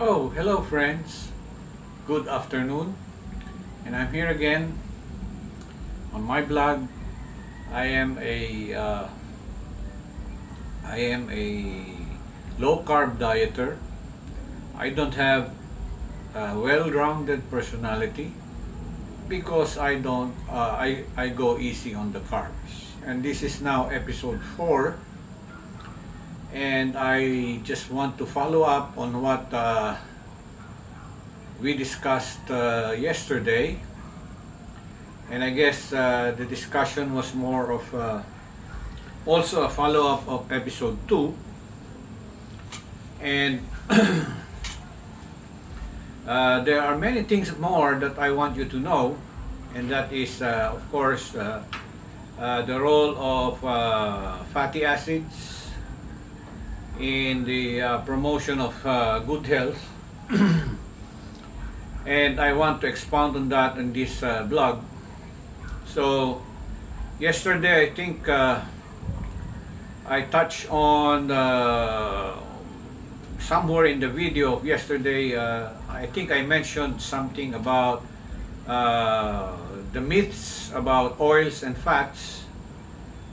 Oh, hello friends. Good afternoon. And I'm here again on my blog. I am a uh, I am a low carb dieter. I don't have a well-rounded personality because I go easy on the carbs. And this is now episode 4, and I just want to follow up on what we discussed yesterday. And I guess the discussion was more of also a follow-up of episode 2. And there are many things more that I want you to know, and that is, of course, the role of fatty acids in the promotion of good health. And I want to expound on that in this blog. So, yesterday I think I touched on somewhere in the video of yesterday. I think I mentioned something about the myths about oils and fats,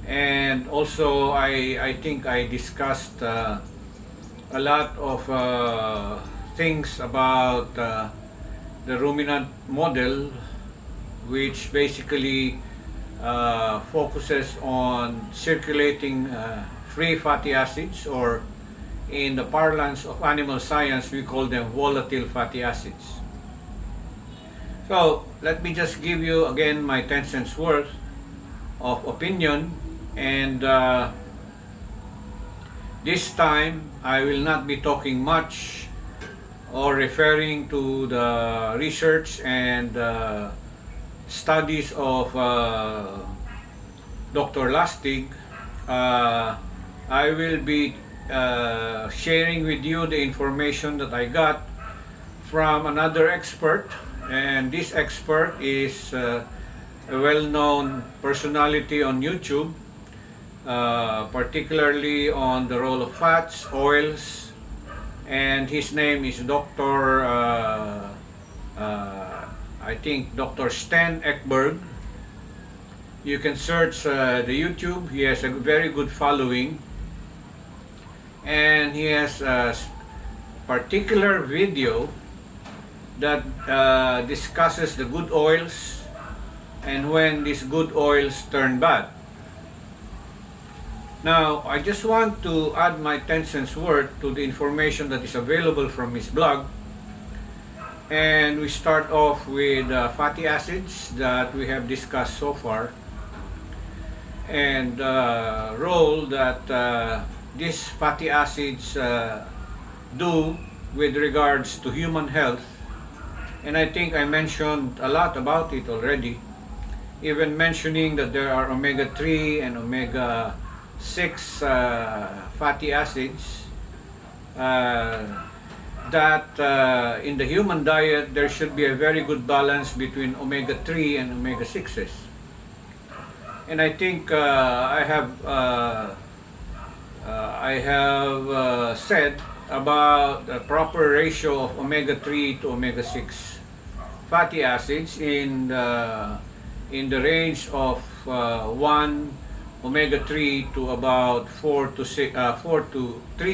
and also I think I discussed a lot of things about the ruminant model, which basically focuses on circulating free fatty acids, or in the parlance of animal science, we call them volatile fatty acids. So let me just give you again my 10 cents worth of opinion, and this time I will not be talking much or referring to the research and studies of Dr. Lustig. I will be sharing with you the information that I got from another expert, and this expert is a well-known personality on YouTube, particularly on the role of fats, oils, and his name is Dr. I think Dr. Sten Ekberg. You can search the YouTube. He has a very good following, and he has a particular video that discusses the good oils and when these good oils turn bad. Now, I just want to add my 10 cents worth to the information that is available from his blog. And we start off with fatty acids that we have discussed so far, and the role that these fatty acids do with regards to human health. And I think I mentioned a lot about it already, even mentioning that there are omega-3 and omega-6 fatty acids, that in the human diet there should be a very good balance between omega-3 and omega-6s. And I think I have said about the proper ratio of omega-3 to omega-6 fatty acids in the range of 1 omega-3 to about 3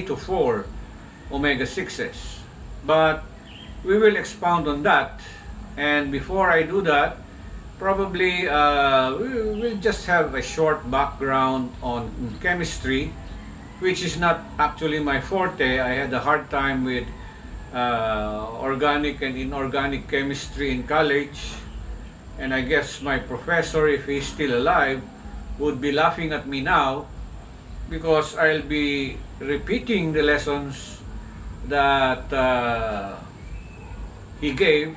to 4 omega-6s. But we will expound on that, and before I do that, probably we will just have a short background on chemistry, which is not actually my forte. I had a hard time with organic and inorganic chemistry in college, and I guess my professor, if he's still alive, would be laughing at me now, because I'll be repeating the lessons that he gave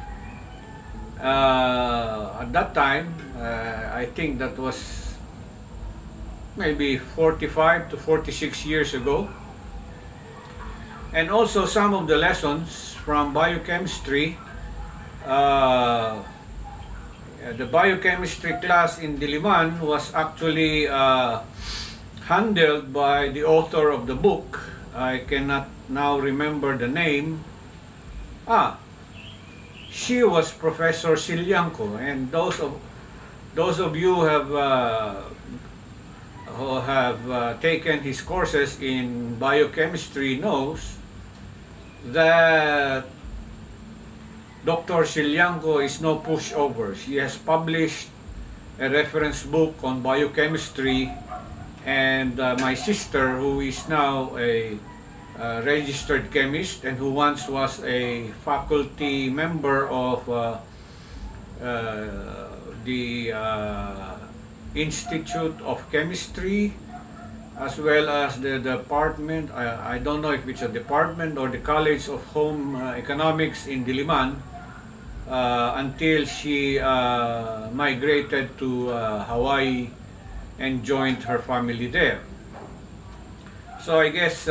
at that time. I think that was maybe 45 to 46 years ago. And also some of the lessons from biochemistry. The biochemistry class in Diliman was actually handled by the author of the book. I cannot now remember the name, Ah, she was Professor Silyanko, and those of you who have taken his courses in biochemistry knows that Dr. Silyanko is no pushover. She has published a reference book on biochemistry, and my sister, who is now a registered chemist and who once was a faculty member of the Institute of Chemistry, as well as the department, I don't know if it's a department or the College of Home Economics in Diliman, until she migrated to Hawaii and joined her family there. So I guess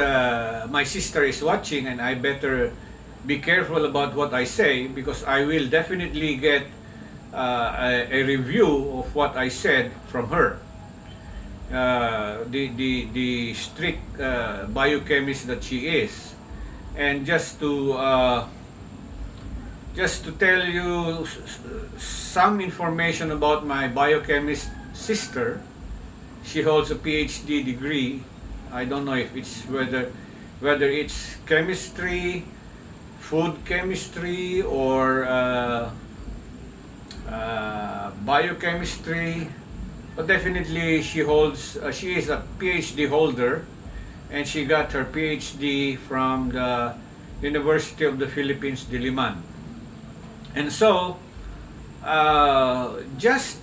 my sister is watching, and I better be careful about what I say, because I will definitely get a review of what I said from her. The strict biochemist that she is. And just to tell you some information about my biochemist sister, she holds a PhD degree. I don't know if it's whether it's chemistry, food chemistry, or biochemistry, but definitely she is a PhD holder, and she got her PhD from the University of the Philippines, Diliman. And so, just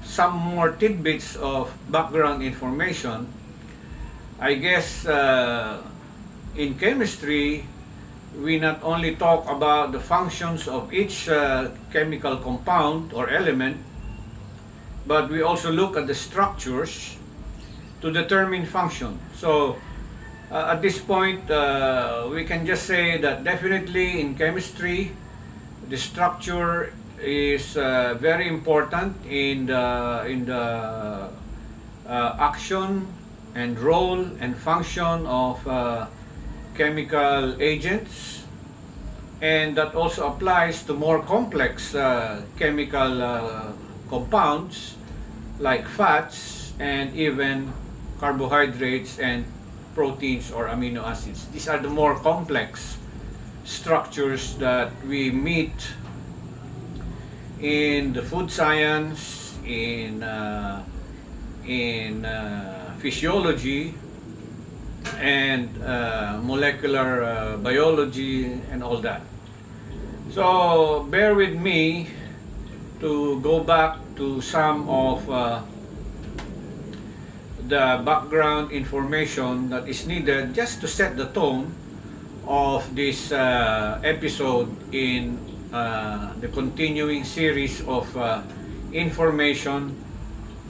some more tidbits of background information. I guess in chemistry, we not only talk about the functions of each chemical compound or element, but we also look at the structures to determine function. So at this point, we can just say that definitely in chemistry, the structure is very important in the action and role and function of chemical agents, and that also applies to more complex chemical compounds like fats and even carbohydrates and proteins or amino acids. These are the more complex structures that we meet in the food science, in physiology, and molecular biology and all that. So bear with me to go back to some of the background information that is needed just to set the tone of this episode in the continuing series of information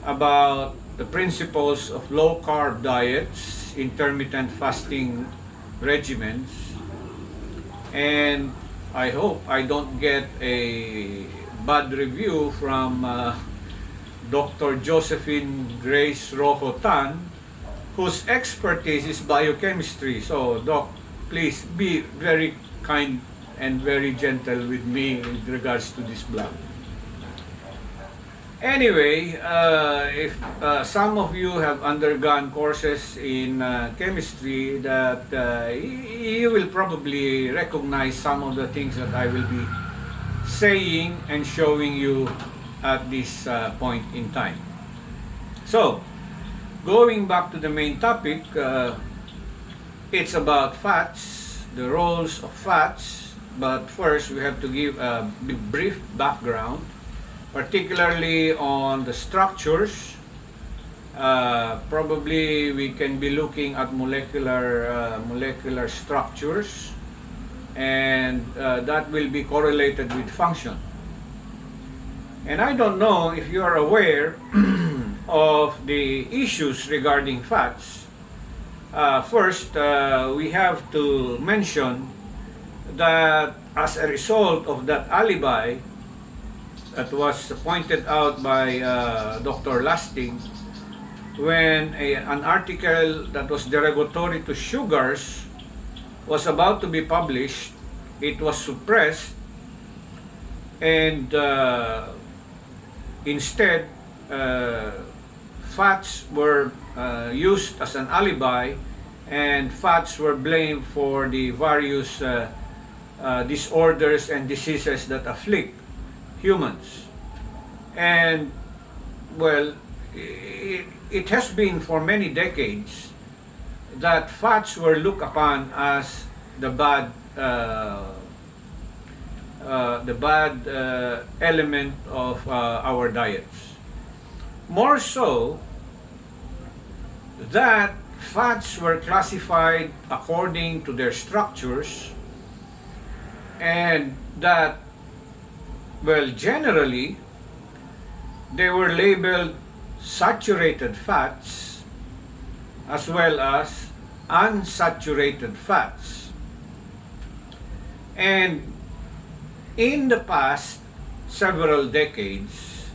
about the principles of low carb diets, intermittent fasting regimens, and I hope I don't get a bad review from Dr. Josephine Grace Rojo Tan, whose expertise is biochemistry. So, Doc, please be very kind and very gentle with me with regards to this blog. Anyway, if some of you have undergone courses in chemistry, that you will probably recognize some of the things that I will be saying and showing you at this point in time. So, going back to the main topic, it's about fats, the roles of fats, but first we have to give a brief background, particularly on the structures. Probably we can be looking at molecular structures, and that will be correlated with function. And I don't know if you are aware of the issues regarding fats. First, we have to mention that as a result of that alibi that was pointed out by Dr. Lasting, when an article that was derogatory to sugars was about to be published it was suppressed, and instead fats were used as an alibi, and fats were blamed for the various disorders and diseases that afflict humans. And well, it has been for many decades that fats were looked upon as the bad element of our diets. More so that fats were classified according to their structures, and that, well, generally they were labeled saturated fats as well as unsaturated fats. And in the past several decades,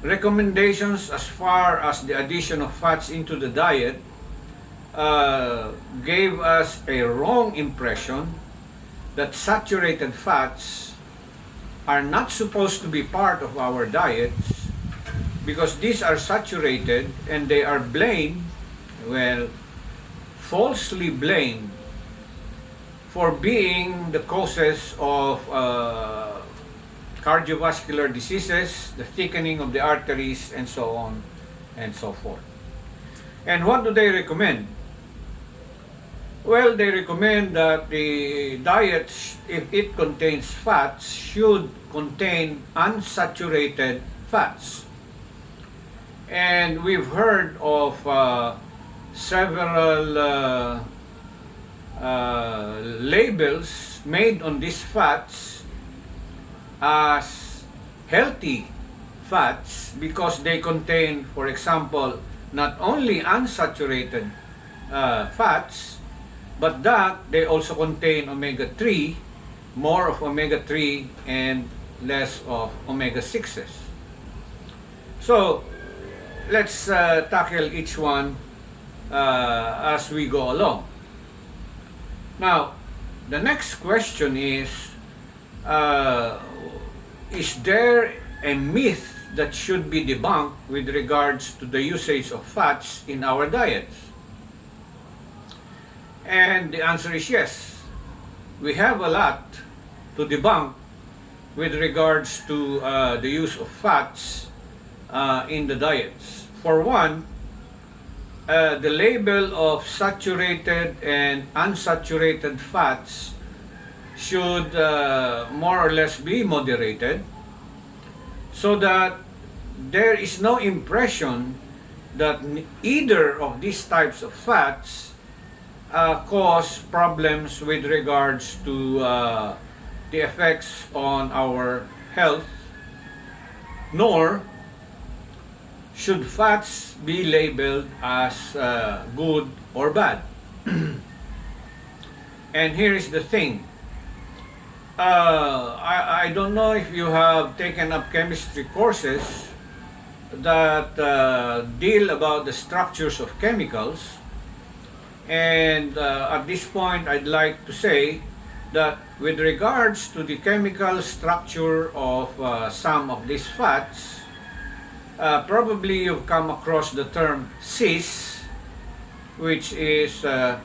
recommendations as far as the addition of fats into the diet gave us a wrong impression that saturated fats are not supposed to be part of our diets, because these are saturated and they are blamed, well, falsely blamed, for being the causes of cardiovascular diseases, the thickening of the arteries, and so on and so forth. And what do they recommend? Well, they recommend that the diet, if it contains fats, should contain unsaturated fats. And we've heard of several labels made on these fats as healthy fats, because they contain, for example, not only unsaturated fats, but that they also contain omega-3, more of omega-3 and less of omega-6s. So let's tackle each one as we go along. Now, the next question is there a myth that should be debunked with regards to the usage of fats in our diets? And the answer is yes. We have a lot to debunk with regards to the use of fats in the diets. For one, the label of saturated and unsaturated fats should more or less be moderated, so that there is no impression that either of these types of fats cause problems with regards to the effects on our health, nor should fats be labeled as good or bad. And here is the thing. I don't know if you have taken up chemistry courses that deal about the structures of chemicals. And at this point, I'd like to say that with regards to the chemical structure of some of these fats, probably you've come across the term cis, which is a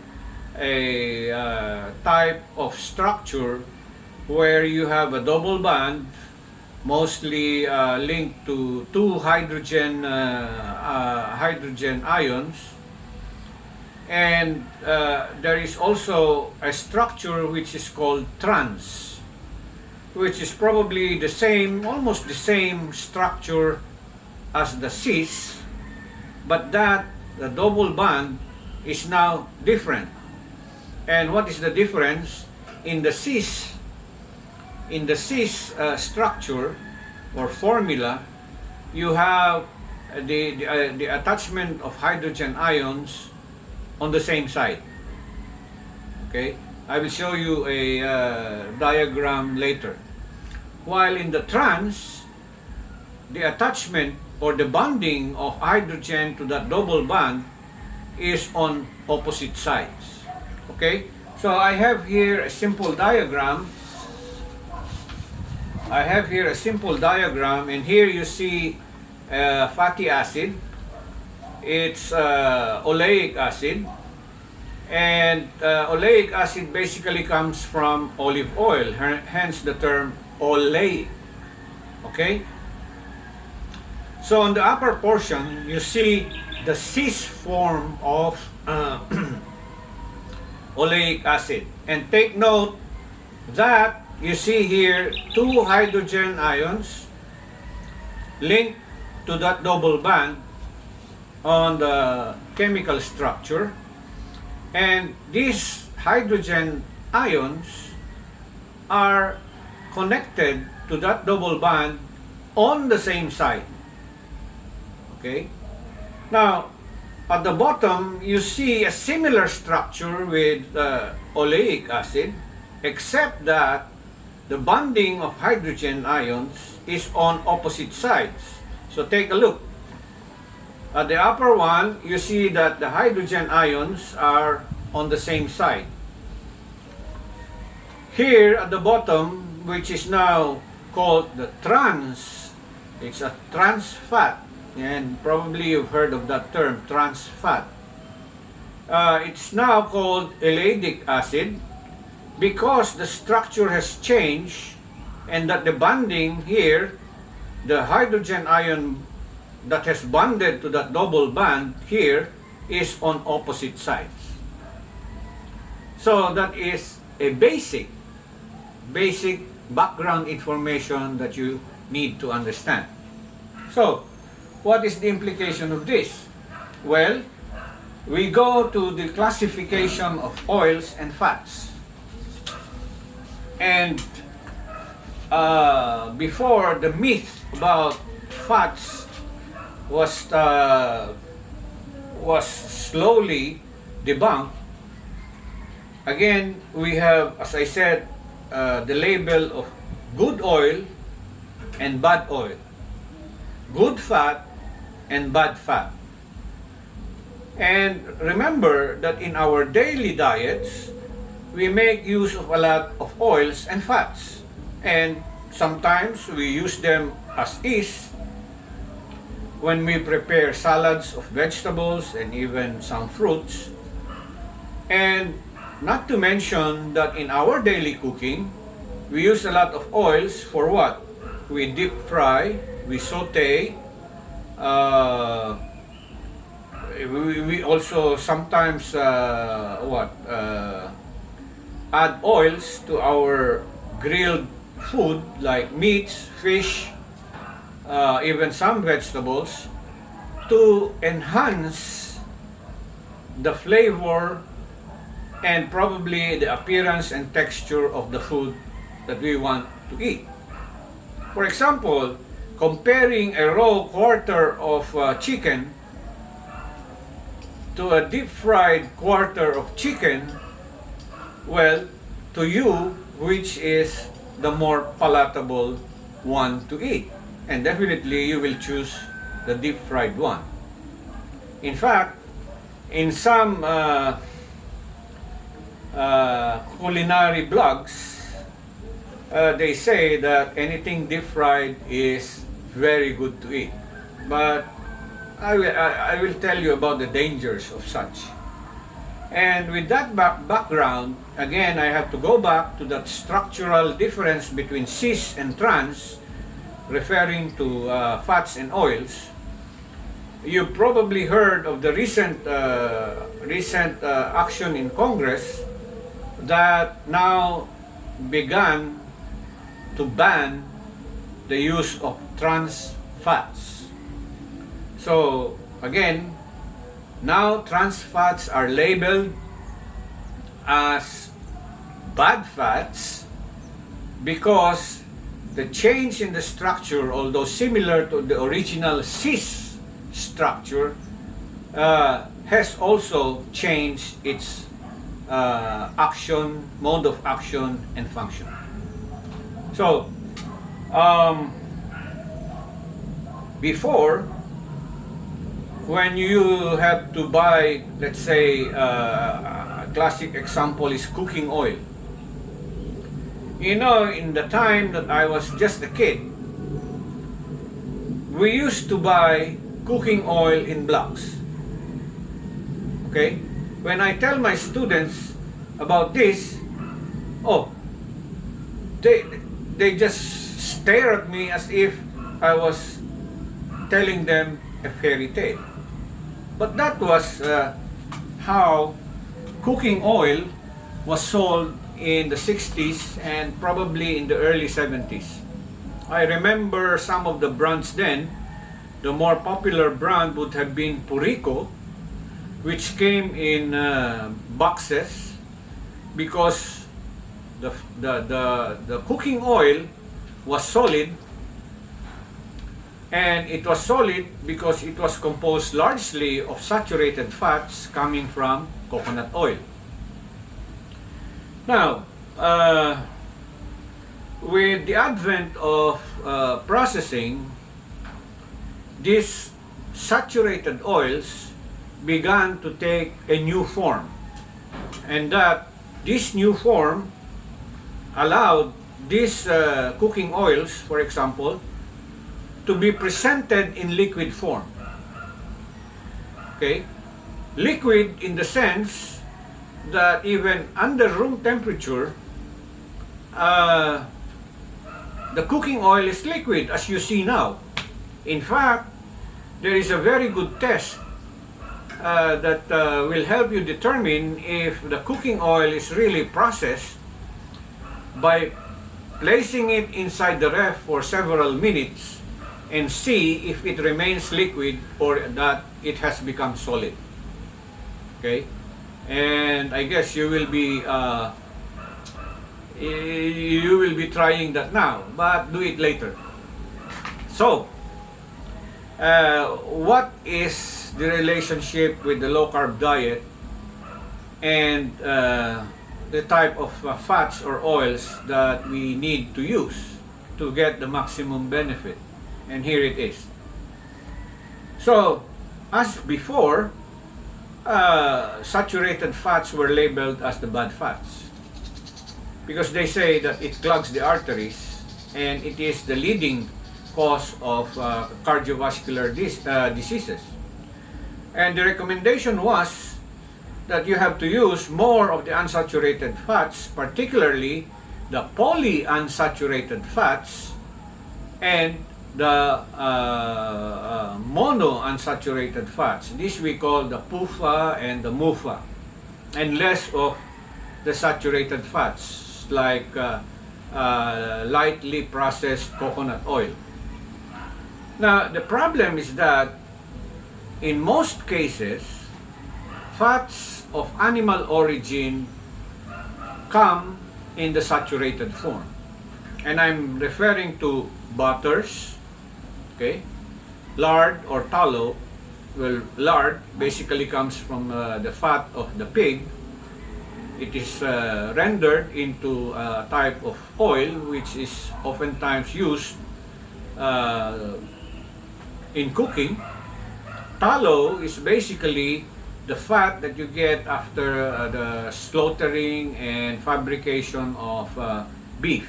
type of structure where you have a double bond, mostly linked to two hydrogen ions. And there is also a structure which is called trans, which is probably the same, almost the same structure as the cis, but that the double bond is now different. And what is the difference? In the cis structure or formula, you have the attachment of hydrogen ions on the same side. Okay, I will show you a diagram later. While in the trans, the attachment or the bonding of hydrogen to that double bond is on opposite sides. Okay, So I have here a simple diagram. And here you see fatty acid. It's oleic acid. And oleic acid basically comes from olive oil, hence the term oleic. Okay? So on the upper portion, you see the cis form of oleic acid. And take note that you see here two hydrogen ions linked to that double bond on the chemical structure. And these hydrogen ions are connected to that double bond on the same side. Okay? Now, at the bottom, you see a similar structure with oleic acid, except that the bonding of hydrogen ions is on opposite sides. So take a look. At the upper one, you see that the hydrogen ions are on the same side. Here at the bottom, which is now called the trans, it's a trans fat, and probably you've heard of that term, trans fat. It's now called oleic acid because the structure has changed, and that the bonding here, the hydrogen ion that has bonded to that double bond here is on opposite sides. So that is a basic background information that you need to understand. So, what is the implication of this? Well, we go to the classification of oils and fats. And before, the myth about fats was slowly debunked. Again, we have, as I said, the label of good oil and bad oil, good fat and bad fat. And remember that in our daily diets, we make use of a lot of oils and fats. And sometimes we use them as is when we prepare salads of vegetables and even some fruits. And not to mention that in our daily cooking, we use a lot of oils for what? We deep fry, we saute, we also sometimes add oils to our grilled food like meats, fish, even some vegetables, to enhance the flavor and probably the appearance and texture of the food that we want to eat. For example, comparing a raw quarter of chicken to a deep fried quarter of chicken, well, to you, which is the more palatable one to eat? And definitely you will choose the deep fried one. In fact, in some culinary blogs, they say that anything deep fried is very good to eat. But I will tell you about the dangers of such. And with that background, again, I have to go back to that structural difference between cis and trans, referring to fats and oils. You probably heard of the recent action in Congress that now began to ban the use of trans fats. So again, now trans fats are labeled as bad fats because the change in the structure, although similar to the original cis structure, has also changed its action, mode of action, and function. So, before, when you have to buy, let's say, classic example is cooking oil. You know, in the time that I was just a kid, we used to buy cooking oil in blocks. Okay? When I tell my students about this, oh, they just stare at me as if I was telling them a fairy tale. But that was how cooking oil was sold in the 60s and probably in the early 70s. I remember some of the brands then. The more popular brand would have been Purico, which came in boxes because the cooking oil was solid, and it was solid because it was composed largely of saturated fats coming from coconut oil. Now, with the advent of processing, these saturated oils began to take a new form, and that this new form allowed these cooking oils, for example, to be presented in liquid form. Okay? Liquid in the sense that even under room temperature, the cooking oil is liquid, as you see now. In fact, there is a very good test that will help you determine if the cooking oil is really processed by placing it inside the ref for several minutes and see if it remains liquid or that it has become solid. Okay? And I guess you will be trying that now, but do it later. So, what is the relationship with the low carb diet and the type of fats or oils that we need to use to get the maximum benefit? And here it is. So, as before, saturated fats were labeled as the bad fats because they say that it clogs the arteries and it is the leading cause of cardiovascular diseases. And the recommendation was that you have to use more of the unsaturated fats, particularly the polyunsaturated fats and the monounsaturated fats. This we call the PUFA and the MUFA, and less of the saturated fats like lightly processed coconut oil. Now, the problem is that in most cases, fats of animal origin come in the saturated form. And I'm referring to butters, okay, lard or tallow. Well, lard basically comes from the fat of the pig. It is rendered into a type of oil which is oftentimes used in cooking. Tallow is basically the fat that you get after the slaughtering and fabrication of beef.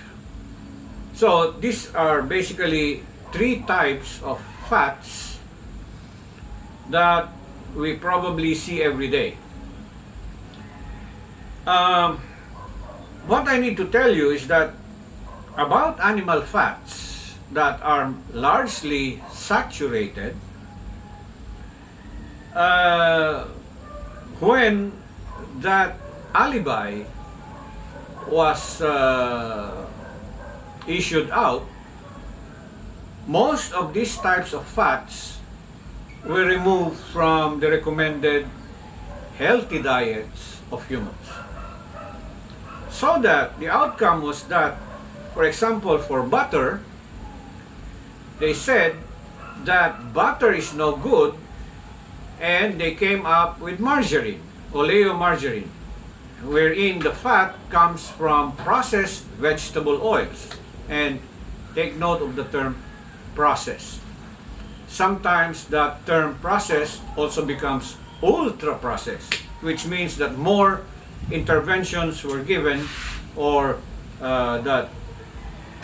So these are basically three types of fats that we probably see every day. What I need to tell you is that about animal fats that are largely saturated, when that alibi was issued out, most of these types of fats were removed from the recommended healthy diets of humans. So that the outcome was that, for example, for butter, they said that butter is no good, and they came up with margarine, oleomargarine, wherein the fat comes from processed vegetable oils. And take note of the term processed. Sometimes that term processed also becomes ultra processed, which means that more interventions were given, or that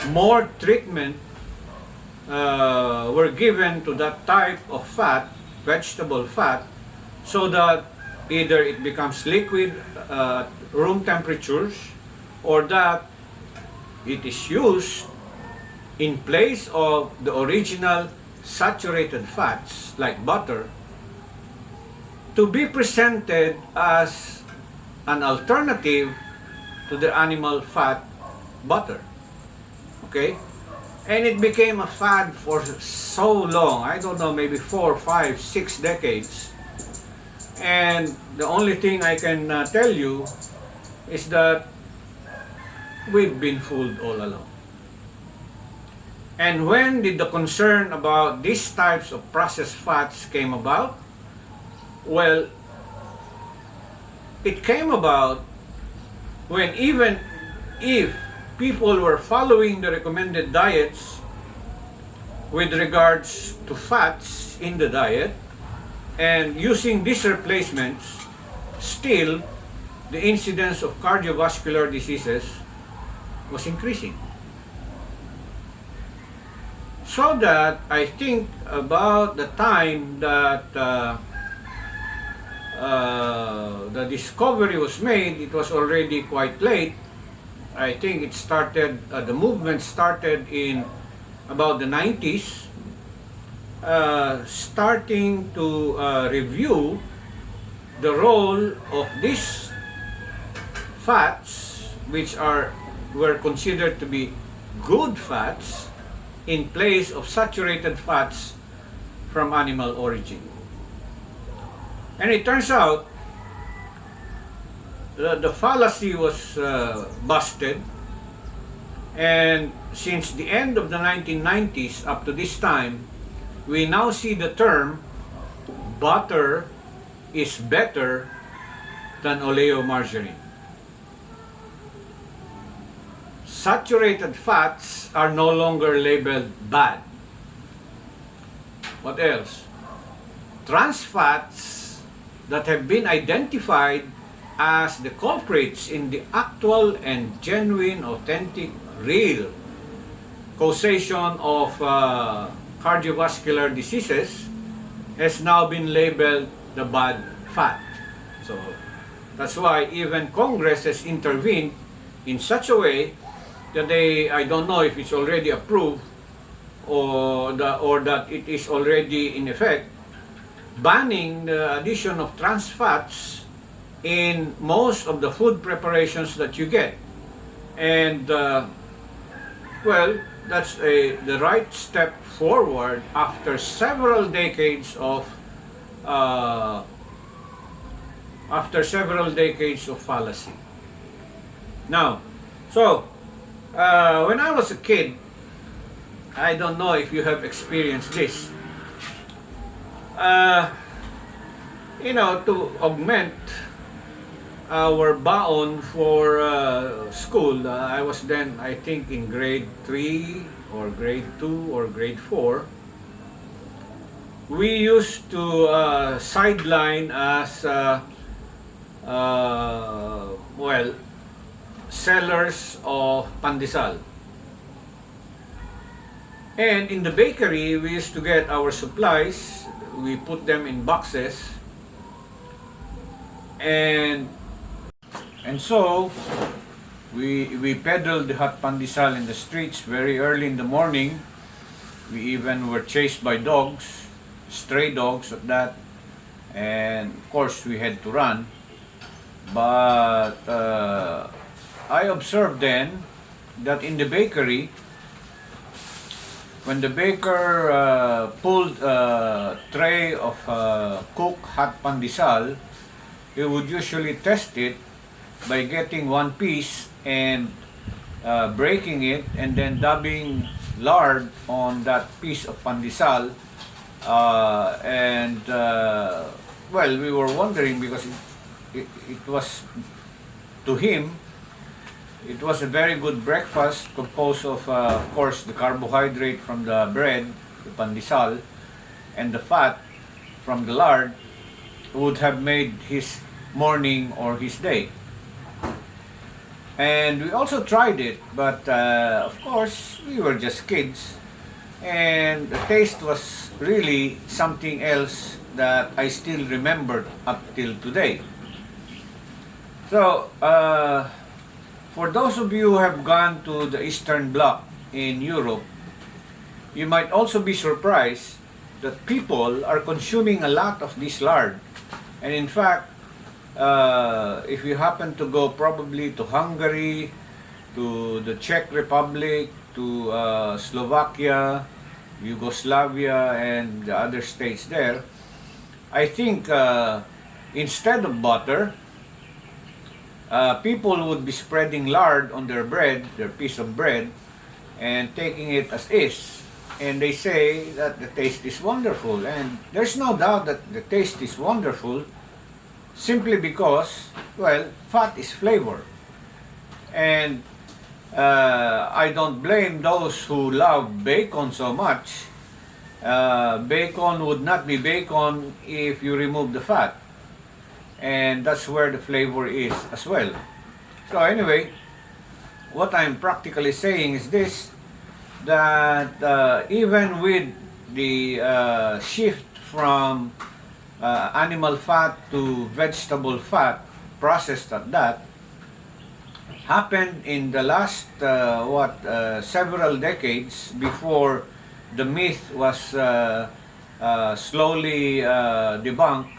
more treatment were given to that type of fat, vegetable fat, so that either it becomes liquid at room temperatures, or that it is used in place of the original saturated fats like butter, to be presented as an alternative to the animal fat butter. Okay? And it became a fad for so long. I don't know, maybe 4, 5, 6 decades. And the only thing I can tell you is that we've been fooled all along. And when did the concern about these types of processed fats came about? Well, it came about when, even if people were following the recommended diets with regards to fats in the diet and using these replacements, still the incidence of cardiovascular diseases was increasing. So that I think about the time that the discovery was made, it was already quite late. I think it started, the movement started in about the 90s, starting to review the role of these fats, which were considered to be good fats, in place of saturated fats from animal origin. And it turns out the fallacy was busted, and since the end of the 1990s up to this time, we now see the term butter is better than oleomargarine. Saturated fats are no longer labeled bad. What else? Trans fats that have been identified as the culprits in the actual and genuine, authentic, real causation of cardiovascular diseases has now been labeled the bad fat. So that's why even Congress has intervened in such a way that I don't know if it's already approved or that it is already in effect, banning the addition of trans fats in most of the food preparations that you get. And well, that's the right step forward after several decades of fallacy. Now, so when I was a kid, I don't know if you have experienced this. To augment our baon for school, I was then, I think, in grade 3 or grade 2 or grade 4. We used to sideline as sellers of pandesal. And in the bakery, we used to get our supplies. We put them in boxes. And so we peddled the hot pandesal in the streets very early in the morning. We even were chased by dogs, stray dogs at that. And of course, we had to run. But I observed then that in the bakery, when the baker pulled a tray of cooked hot pandesal, he would usually test it by getting one piece and breaking it and then dabbing lard on that piece of pandesal. Well, we were wondering because it was, to him, it was a very good breakfast composed of course, the carbohydrate from the bread, the pandesal, and the fat from the lard would have made his morning or his day. And we also tried it, but of course, we were just kids. And the taste was really something else that I still remembered up till today. So, for those of you who have gone to the Eastern Bloc in Europe, you might also be surprised that people are consuming a lot of this lard. And in fact, if you happen to go probably to Hungary, to the Czech Republic, to Slovakia, Yugoslavia, and the other states there, I think instead of butter, people would be spreading lard on their bread, their piece of bread, and taking it as is. And they say that the taste is wonderful. And there's no doubt that the taste is wonderful simply because, well, fat is flavor. And I don't blame those who love bacon so much. Bacon would not be bacon if you remove the fat. And that's where the flavor is as well. So anyway, what I'm practically saying is this, that even with the shift from animal fat to vegetable fat, processed at that, happened in the last several decades before the myth was slowly debunked.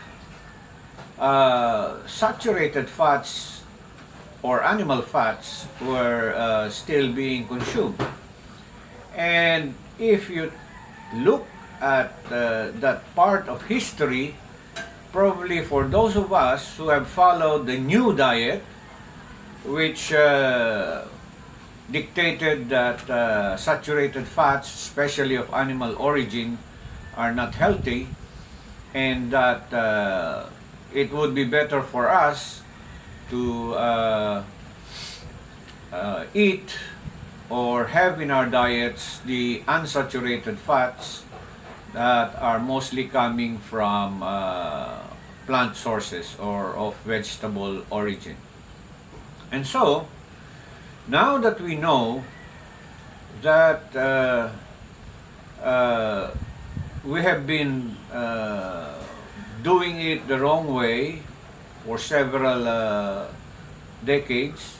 Saturated fats or animal fats were still being consumed. And if you look at that part of history, probably for those of us who have followed the new diet, which dictated that saturated fats, especially of animal origin, are not healthy, and that it would be better for us to eat or have in our diets the unsaturated fats that are mostly coming from plant sources or of vegetable origin. And so, now that we know that we have been doing it the wrong way for several decades,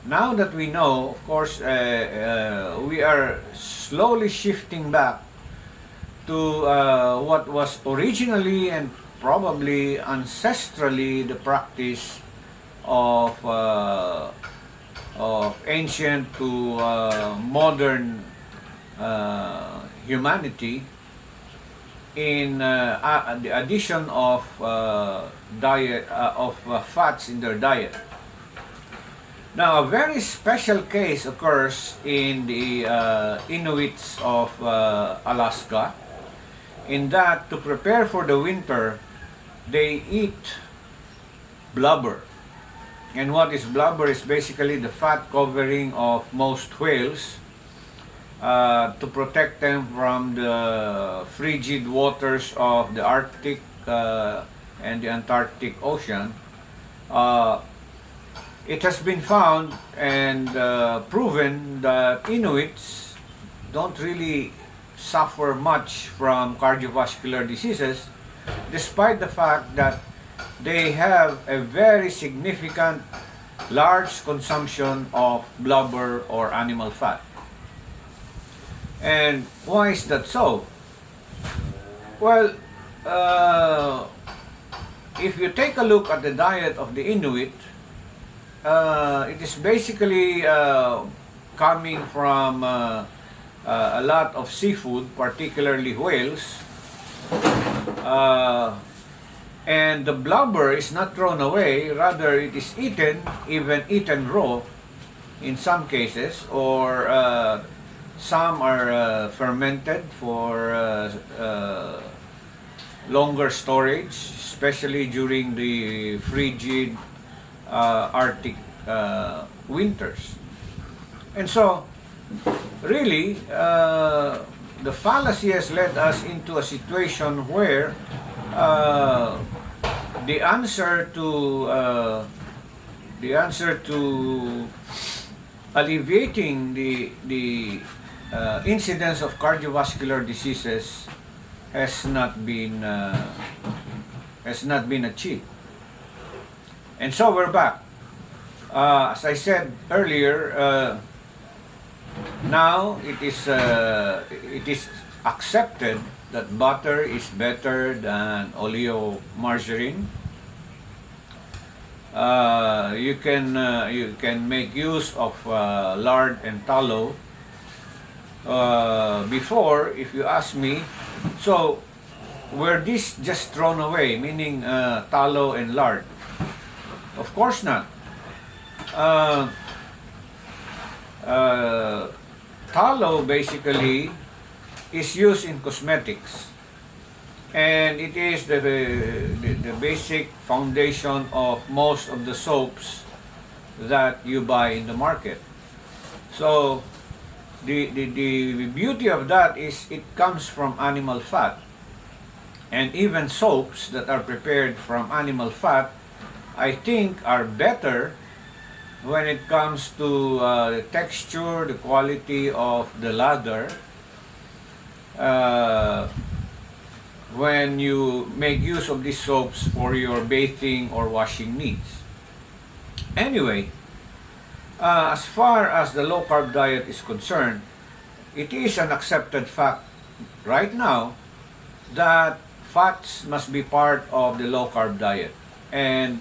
now that we know, of course, we are slowly shifting back to what was originally and probably ancestrally the practice of ancient to modern humanity, in the addition of fats in their diet. Now, a very special case occurs in the Inuits of Alaska, in that to prepare for the winter, they eat blubber. And what is blubber is basically the fat covering of most whales to protect them from the frigid waters of the Arctic and the Antarctic Ocean. It has been found and proven that Inuits don't really suffer much from cardiovascular diseases, despite the fact that they have a very significant large consumption of blubber or animal fat. And why is that so? Well, if you take a look at the diet of the Inuit, it is basically coming from a lot of seafood, particularly whales. And the blubber is not thrown away, rather it is eaten, even eaten raw in some cases, or some are fermented for longer storage, especially during the frigid Arctic winters. And so, really, the fallacy has led us into a situation where the answer to the answer to alleviating the incidence of cardiovascular diseases has not been achieved. And so we're back. As I said earlier, now it is accepted that butter is better than oleomargarine. You can make use of lard and tallow. Before, if you ask me, so were these just thrown away, meaning tallow and lard? Of course not. Tallow basically is used in cosmetics, and it is the basic foundation of most of the soaps that you buy in the market. So the beauty of that is it comes from animal fat, and even soaps that are prepared from animal fat, I think, are better when it comes to the texture, the quality of the lather, when you make use of these soaps for your bathing or washing needs. Anyway, as far as the low carb diet is concerned, it is an accepted fact right now that fats must be part of the low carb diet, and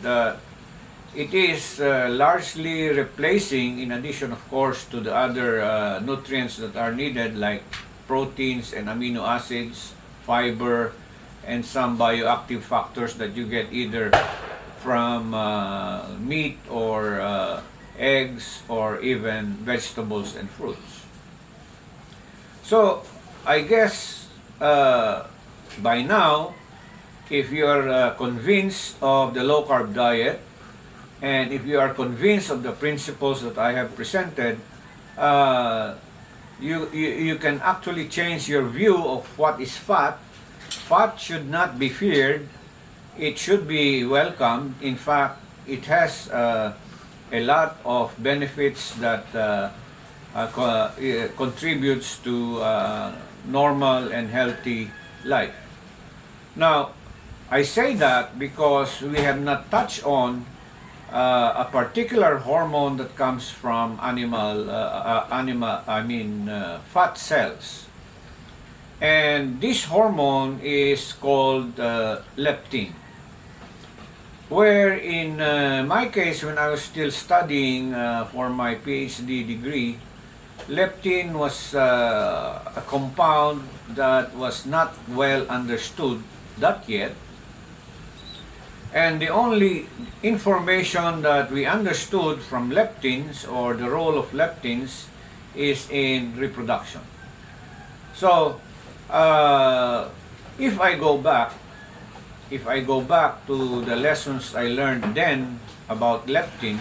it is largely replacing, in addition of course to the other nutrients that are needed like proteins and amino acids, fiber, and some bioactive factors that you get either from meat or eggs or even vegetables and fruits. So I guess by now, if you are convinced of the low carb diet, and if you are convinced of the principles that I have presented, you can actually change your view of what is fat. Fat should not be feared. It should be welcomed. In fact, it has a lot of benefits that contributes to normal and healthy life. Now, I say that because we have not touched on a particular hormone that comes from fat cells, and this hormone is called leptin. Where in my case, when I was still studying for my PhD degree, leptin was a compound that was not well understood that yet. And the only information that we understood from leptins, or the role of leptins, is in reproduction. So, if I go back to the lessons I learned then about leptin,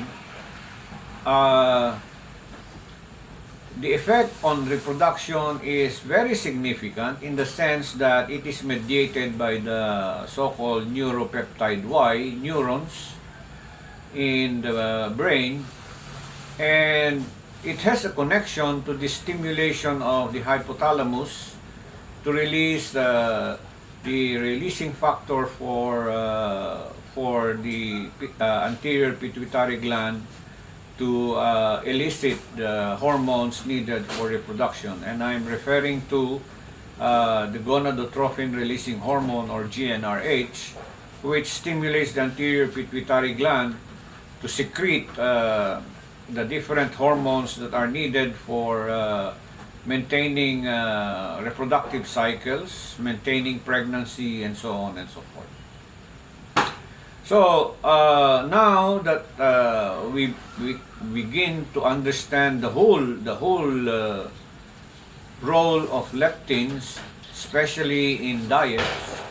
the effect on reproduction is very significant in the sense that it is mediated by the so-called neuropeptide Y, neurons in the brain, and it has a connection to the stimulation of the hypothalamus to release the releasing factor for the anterior pituitary gland to elicit the hormones needed for reproduction. And I'm referring to the gonadotrophin releasing hormone, or GnRH, which stimulates the anterior pituitary gland to secrete the different hormones that are needed for maintaining reproductive cycles, maintaining pregnancy, and so on and so forth. So now that we begin to understand the whole role of leptins, especially in diets,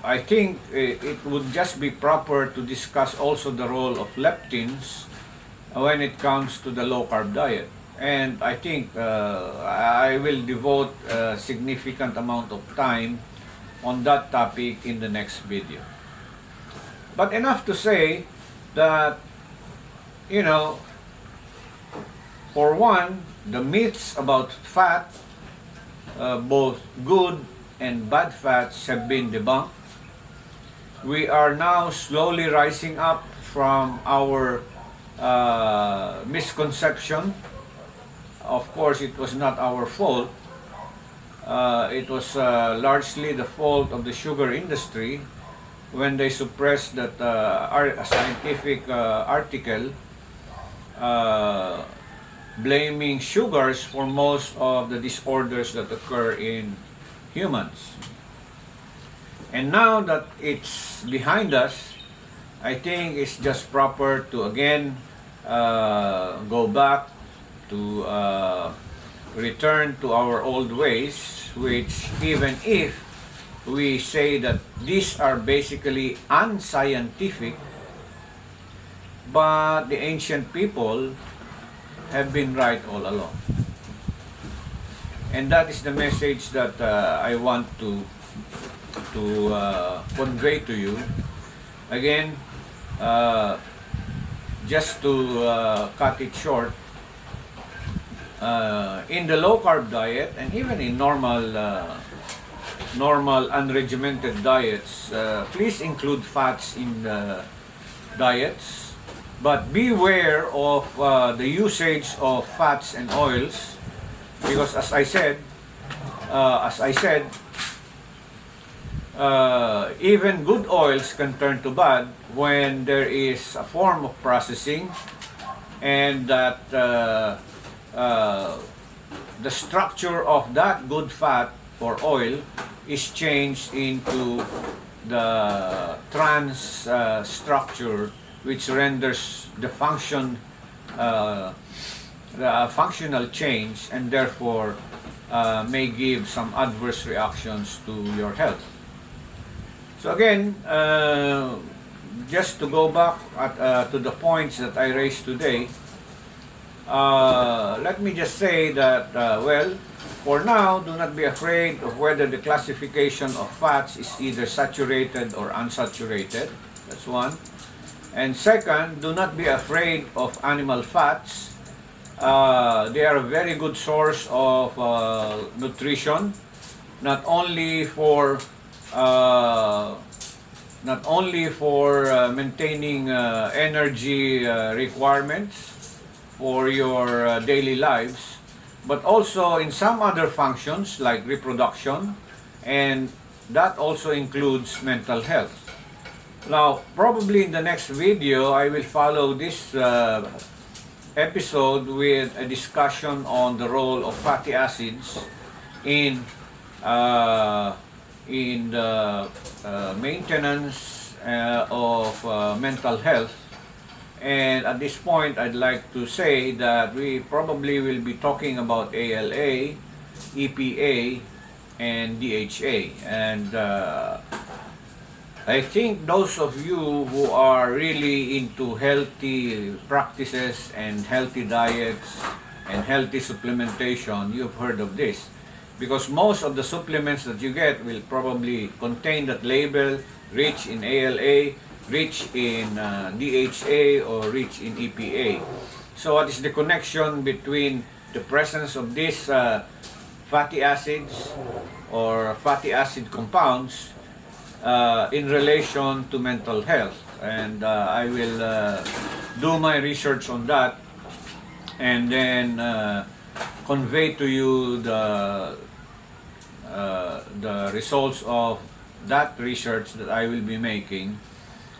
I think it would just be proper to discuss also the role of leptins when it comes to the low carb diet. And I think I will devote a significant amount of time on that topic in the next video. But enough to say that, you know, for one, the myths about fat, both good and bad fats, have been debunked. We are now slowly rising up from our misconception. Of course, it was not our fault. It was largely the fault of the sugar industry when they suppressed that a scientific article blaming sugars for most of the disorders that occur in humans. And now that it's behind us, I think it's just proper to again go back to return to our old ways, which even if we say that these are basically unscientific, but the ancient people have been right all along. And that is the message that I want to convey to you. Again, just to cut it short, in the low carb diet and even in normal unregimented diets, please include fats in the diets, but beware of the usage of fats and oils, because as I said, even good oils can turn to bad when there is a form of processing, and that the structure of that good fat or oil is changed into the trans structure, which renders the functional change, and therefore may give some adverse reactions to your health. So again, just to go back to the points that I raised today, let me just say that, well, for now, do not be afraid of whether the classification of fats is either saturated or unsaturated. That's one. And second, do not be afraid of animal fats. They are a very good source of nutrition, not only for maintaining energy requirements for your daily lives, but also in some other functions like reproduction, and that also includes mental health. Now, probably in the next video, I will follow this episode with a discussion on the role of fatty acids in the maintenance of mental health. And at this point, I'd like to say that we probably will be talking about ALA, EPA, and DHA. And I think those of you who are really into healthy practices and healthy diets and healthy supplementation, you've heard of this. Because most of the supplements that you get will probably contain that label, rich in ALA, rich in DHA, or rich in EPA. So what is the connection between the presence of these fatty acids or fatty acid compounds in relation to mental health? And I will do my research on that and then convey to you the results of that research that I will be making,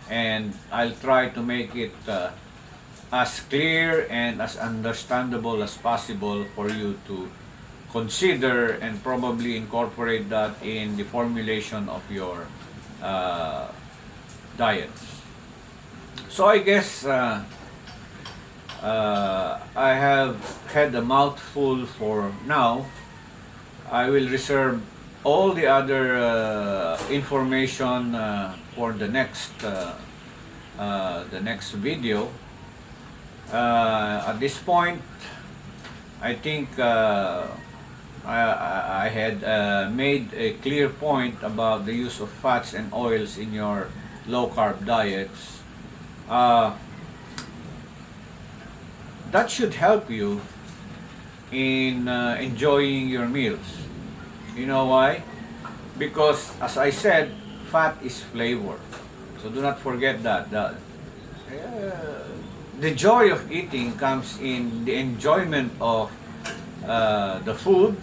and I'll try to make it as clear and as understandable as possible for you to consider and probably incorporate that in the formulation of your diets. So I guess I have had a mouthful for now. I will reserve all the other information for the next video. At this point, I think I had made a clear point about the use of fats and oils in your low carb diets, uh, that should help you in enjoying your meals. You know why? Because, as I said, fat is flavor. So do not forget that. The joy of eating comes in the enjoyment of the food,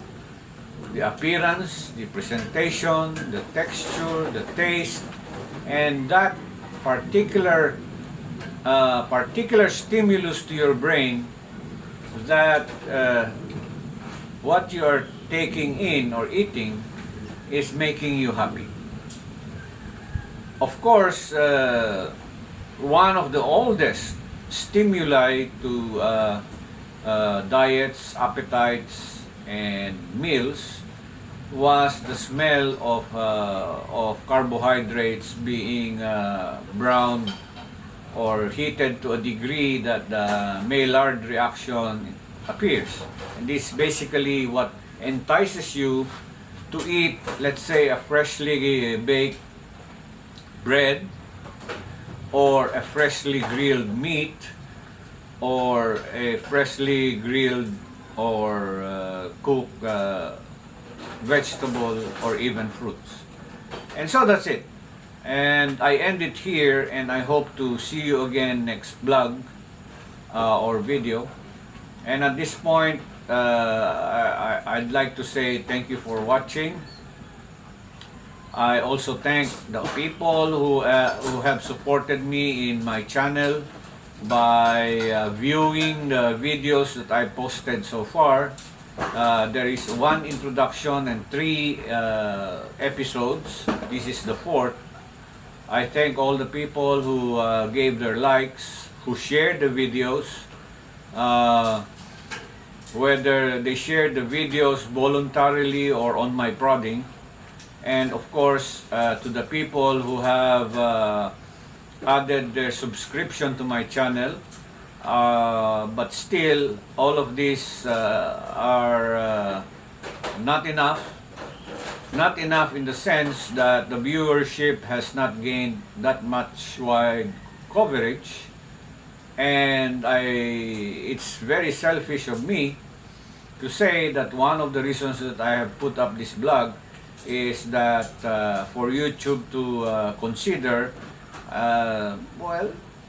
the appearance, the presentation, the texture, the taste, and that particular stimulus to your brain that what you are taking in or eating is making you happy. Of course, one of the oldest stimuli to diets, appetites, and meals was the smell of carbohydrates being browned or heated to a degree that the Maillard reaction appears. And this is basically what entices you to eat, let's say, a freshly baked bread or a freshly grilled meat or a freshly grilled or cooked vegetable or even fruits. And so that's it. And I end it here, and I hope to see you again next vlog or video. And at this point, I'd like to say thank you for watching. I also thank the people who have supported me in my channel by viewing the videos that I posted so far. There is one introduction and 3 episodes. This is the 4th. I thank all the people who gave their likes, who shared the videos, whether they shared the videos voluntarily or on my prodding. And of course, to the people who have added their subscription to my channel, but still all of these are not enough. Not enough in the sense that the viewership has not gained that much wide coverage, and it's very selfish of me to say that one of the reasons that I have put up this blog is that for YouTube to consider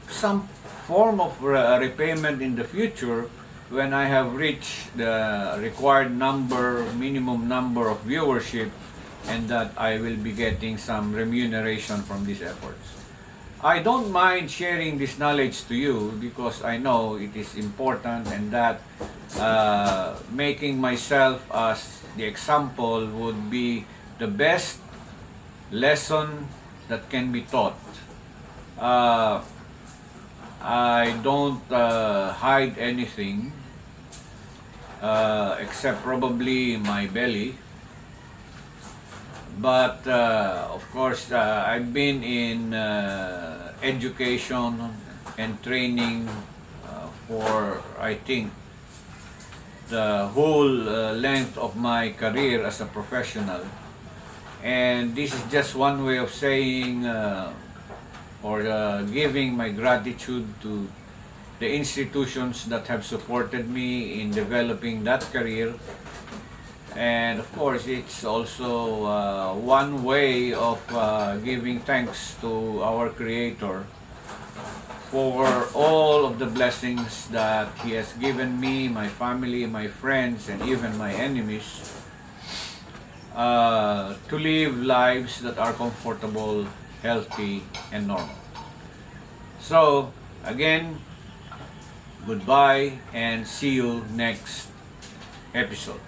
some form of repayment in the future when I have reached the required minimum number of viewership, and that I will be getting some remuneration from these efforts. I don't mind sharing this knowledge to you because I know it is important, and that making myself as the example would be the best lesson that can be taught. I don't hide anything except probably my belly. But of course, I've been in education and training for, I think, the whole length of my career as a professional. And this is just one way of saying or giving my gratitude to the institutions that have supported me in developing that career. And of course, it's also one way of giving thanks to our Creator for all of the blessings that He has given me, my family, my friends, and even my enemies, to live lives that are comfortable, healthy, and normal. So, again, goodbye and see you next episode.